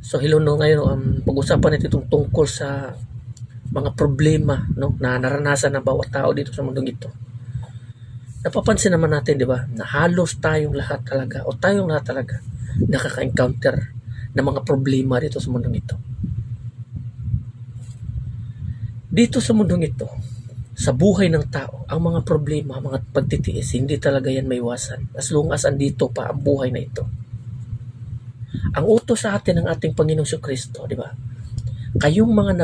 So hello no, ngayon pag-usapan natin itong tungkol sa mga problema no na naranasan ng bawat tao dito sa mundong ito. Napapansin naman natin, 'di ba, na halos tayong lahat talaga nakaka-encounter ng mga problema dito sa mundong ito. Dito sa mundong ito, sa buhay ng tao, ang mga problema, mga pagtitiis, hindi talaga yan maiwasan as long as andito pa ang buhay na ito. Ang utos sa atin ng ating Panginoong Kristo, di ba? Kayong mga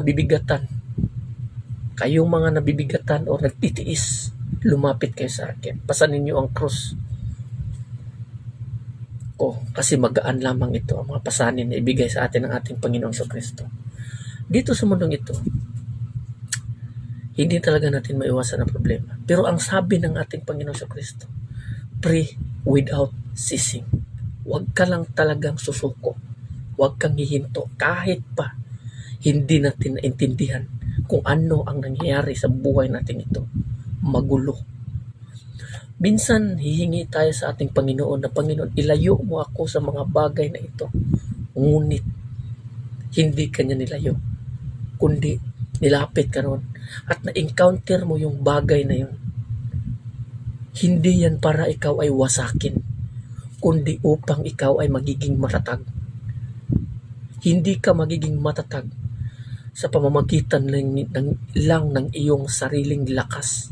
nabibigatan o nagtitiis, lumapit kayo sa akin. Pasanin niyo ang krus ko kasi magaan lamang ito ang mga pasanin na ibigay sa atin ng ating Panginoong Kristo. Dito sa mundong ito, hindi talaga natin maiwasan ang problema. Pero ang sabi ng ating Panginoong Kristo, pray without ceasing. Huwag ka lang talagang susuko. Huwag kang hihinto. Kahit pa hindi natin naintindihan kung ano ang nangyayari sa buhay natin ito. Magulo. Minsan hihingi tayo sa ating Panginoon na, Panginoon, ilayo mo ako sa mga bagay na ito. Ngunit hindi kanya nilayo. Kundi nilapit ka noon at na-encounter mo yung bagay na yun. Hindi yan para ikaw ay wasakin, kundi upang ikaw ay magiging matatag. Hindi ka magiging matatag sa pamamagitan lang ng iyong sariling lakas.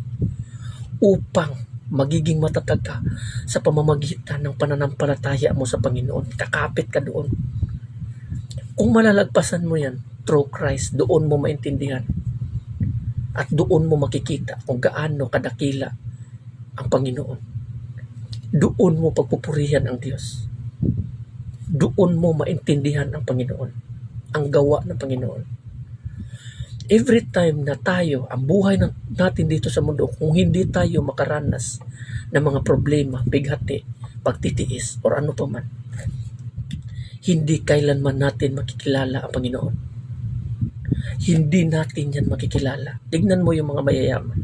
Upang magiging matatag ka sa pamamagitan ng pananampalataya mo sa Panginoon. Kakapit ka doon. Kung malalagpasan mo yan, through Christ, doon mo maintindihan. At doon mo makikita kung gaano kadakila ang Panginoon. Doon mo pagpupurihan ang Diyos. Doon mo maintindihan ang Panginoon. Ang gawa ng Panginoon. Every time na tayo, ang buhay natin dito sa mundo, kung hindi tayo makaranas ng mga problema, bighati, pagtitiis, or ano pa man, hindi kailanman natin makikilala ang Panginoon. Hindi natin yan makikilala. Tignan mo yung mga mayayaman.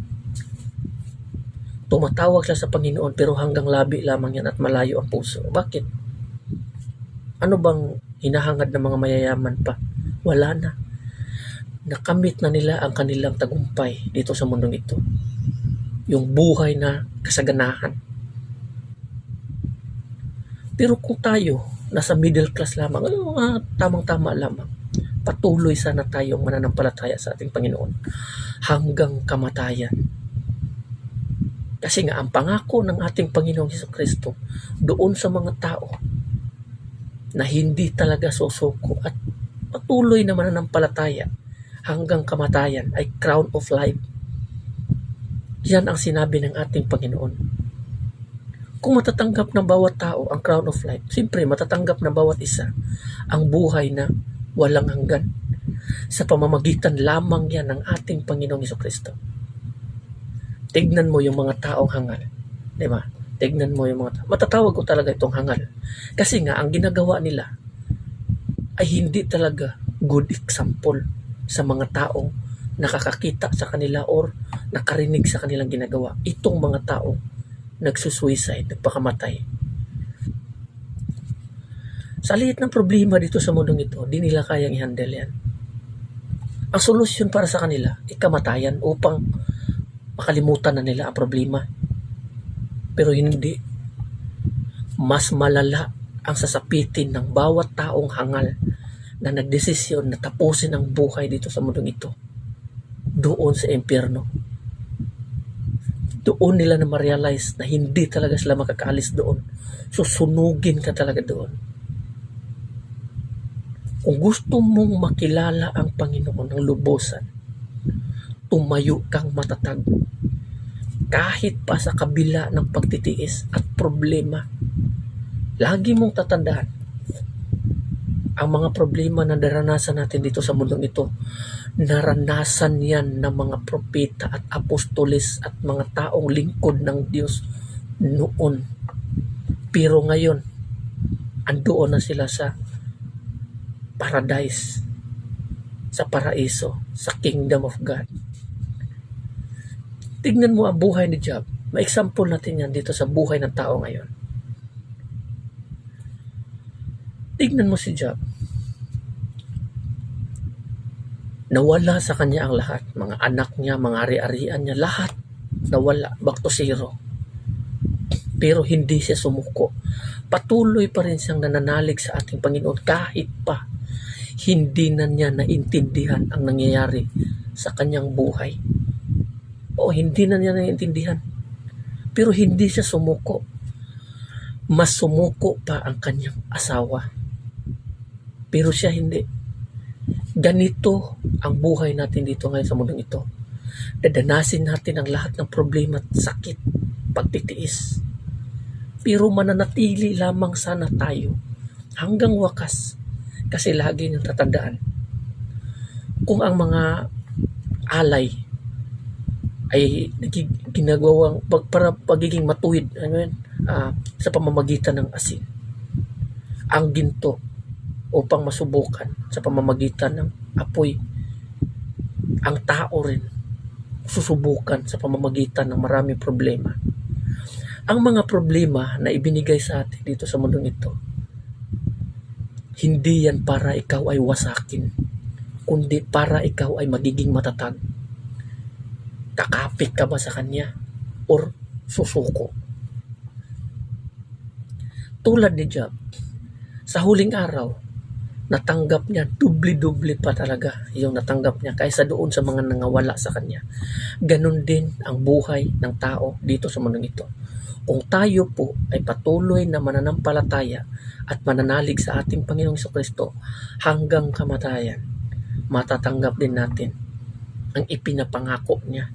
Tumatawag siya sa Panginoon pero hanggang labi lamang yan at malayo ang puso. Bakit? Ano bang hinahangad ng mga mayayaman pa? Wala na. Nakamit na nila ang kanilang tagumpay dito sa mundong ito. Yung buhay na kasaganahan. Pero kung tayo, nasa middle class lamang, tamang-tama lamang, patuloy sana tayong mananampalataya sa ating Panginoon hanggang kamatayan. Kasi nga, ang pangako ng ating Panginoong Jesucristo doon sa mga tao na hindi talaga susuko at patuloy na mananampalataya hanggang kamatayan ay crown of life. Yan ang sinabi ng ating Panginoon. Kung matatanggap ng bawat tao ang crown of life, siyempre matatanggap ng bawat isa ang buhay na walang hanggan sa pamamagitan lamang yan ng ating Panginoong Jesucristo. Tignan mo yung mga taong hangal. Di ba? Tignan mo yung mga tao. Matatawag ko talaga itong hangal. Kasi nga, ang ginagawa nila ay hindi talaga good example sa mga taong nakakakita sa kanila or nakarinig sa kanilang ginagawa. Itong mga taong nagsusuicide, nagpakamatay. Sa liit ng problema dito sa mundong ito, di nila kayang i-handle yan. Ang solusyon para sa kanila ay kamatayan upang makalimutan na nila ang problema. Pero hindi. Mas malala ang sasapitin ng bawat taong hangal na nagdesisyon na tapusin ang buhay dito sa mundong ito. Doon sa impyerno. Doon nila na ma-realize na hindi talaga sila makakaalis doon. Susunugin ka talaga doon. Kung gusto mong makilala ang Panginoon ng lubusan, tumayo kang matatag. Kahit pa sa kabila ng pagtitiis at problema, lagi mong tatandaan ang mga problema na naranasan natin dito sa mundong ito. Naranasan yan ng mga propeta at apostoles at mga taong lingkod ng Diyos noon. Pero ngayon, andoon na sila sa paradise, sa paraiso, sa kingdom of God. Tignan mo ang buhay ni Job. Ma-example natin yan dito sa buhay ng tao ngayon. Tignan mo si Job. Nawala sa kanya ang lahat. Mga anak niya, mga ari-arian niya, lahat nawala. Back to zero. Pero hindi siya sumuko. Patuloy pa rin siyang nananalig sa ating Panginoon kahit pa hindi na niya naintindihan ang nangyayari sa kanyang buhay. O hindi na niya naintindihan. Pero hindi siya sumuko. Mas sumuko pa ang kanyang asawa. Pero siya hindi. Ganito ang buhay natin dito ngayon sa mundong ito. Dadanasin natin ang lahat ng problema at sakit, pagtitiis. Pero mananatili lamang sana tayo hanggang wakas. Kasi lagi niyong tatandaan, kung ang mga alay ay ginagawang para pagiging matuwid sa pamamagitan ng asin, ang ginto upang masubukan sa pamamagitan ng apoy, ang tao rin susubukan sa pamamagitan ng maraming problema. Ang mga problema na ibinigay sa atin dito sa mundong ito, hindi yan para ikaw ay wasakin, kundi para ikaw ay magiging matatag. Kakapit ka ba sa kanya or susuko? Tulad ni Job, sa huling araw, natanggap niya, dubli-dubli pa talaga yung natanggap niya kaysa doon sa mga nangawala sa kanya. Ganon din ang buhay ng tao dito sa mundong ito. Kung tayo po ay patuloy na mananampalataya at mananalig sa ating Panginoong Jesucristo hanggang kamatayan, matatanggap din natin ang ipinapangako niya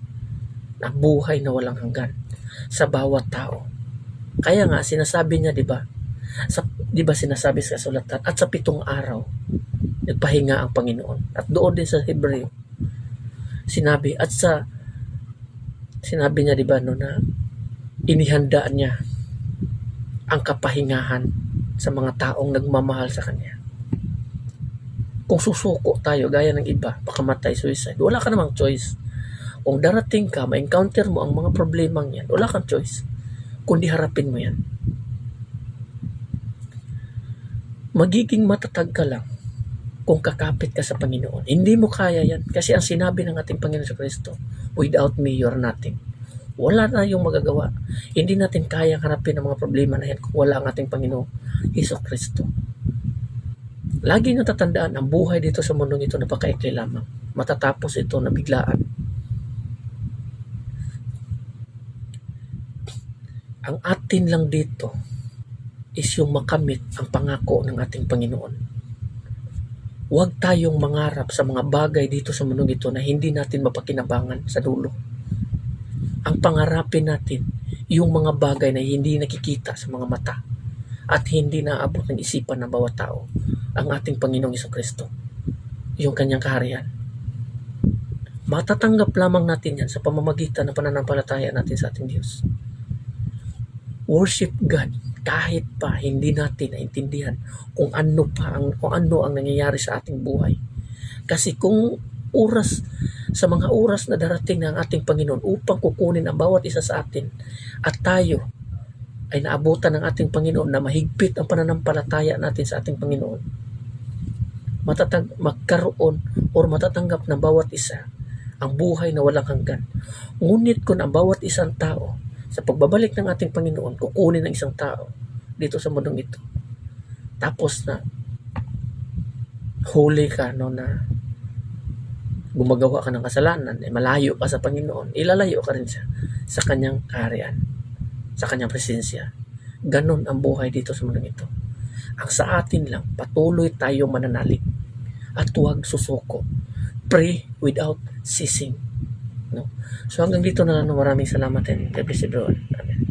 na buhay na walang hanggan sa bawat tao. Kaya nga sinasabi niya, 'di ba sinasabi sa kasulatan, at sa 7 araw nagpahinga ang Panginoon. At doon din sa Hebreo sinabi niya, 'di ba, na inihanda niya ang kapahingahan sa mga taong nagmamahal sa kanya. Kung susuko tayo gaya ng iba, pakamatay, suicide, wala ka namang choice. Kung darating ka, ma-encounter mo ang mga problemang yan, wala kang choice kundi harapin mo yan. Magiging matatag ka lang kung kakapit ka sa Panginoon. Hindi mo kaya yan kasi ang sinabi ng ating Panginoon sa Kristo, without me you're nothing. Wala na yung magagawa. Hindi natin kayang harapin ang mga problema na yan kung wala ang ating Panginoong Hesus Kristo. Lagi nyo tatandaan, ang buhay dito sa mundong ito napakaikli lamang. Matatapos ito na biglaan. Ang atin lang dito is yung makamit ang pangako ng ating Panginoon. Huwag tayong mangarap sa mga bagay dito sa mundong ito na hindi natin mapakinabangan sa dulo. Ang pangarapin natin, yung mga bagay na hindi nakikita sa mga mata at hindi naabot ng isipan ng bawat tao, ang ating Panginoong Jesucristo, yung kanyang kaharian. Matatanggap lamang natin yan sa pamamagitan ng pananampalataya natin sa ating Diyos. Worship God kahit pa hindi natin naintindihan kung ano ang nangyayari sa ating buhay. Kasi kung sa mga oras na darating ng ating Panginoon upang kukunin ang bawat isa sa atin at tayo ay naabutan ng ating Panginoon na mahigpit ang pananampalataya natin sa ating Panginoon, magkaroon or matatanggap ng bawat isa ang buhay na walang hanggan. Ngunit kung ang bawat isang tao sa pagbabalik ng ating Panginoon kukunin ng isang tao dito sa mundong ito, tapos na huli ka na gumagawa ka ng kasalanan, malayo ka sa Panginoon, ilalayo ka rin siya sa kanyang kaharian, sa kanyang presensya. Ganon ang buhay dito sa mundong ito. Ang sa atin lang, patuloy tayo mananalig at huwag susuko. Pray without ceasing. No? So hanggang dito na lang, maraming salamat and God bless everyone. Amen.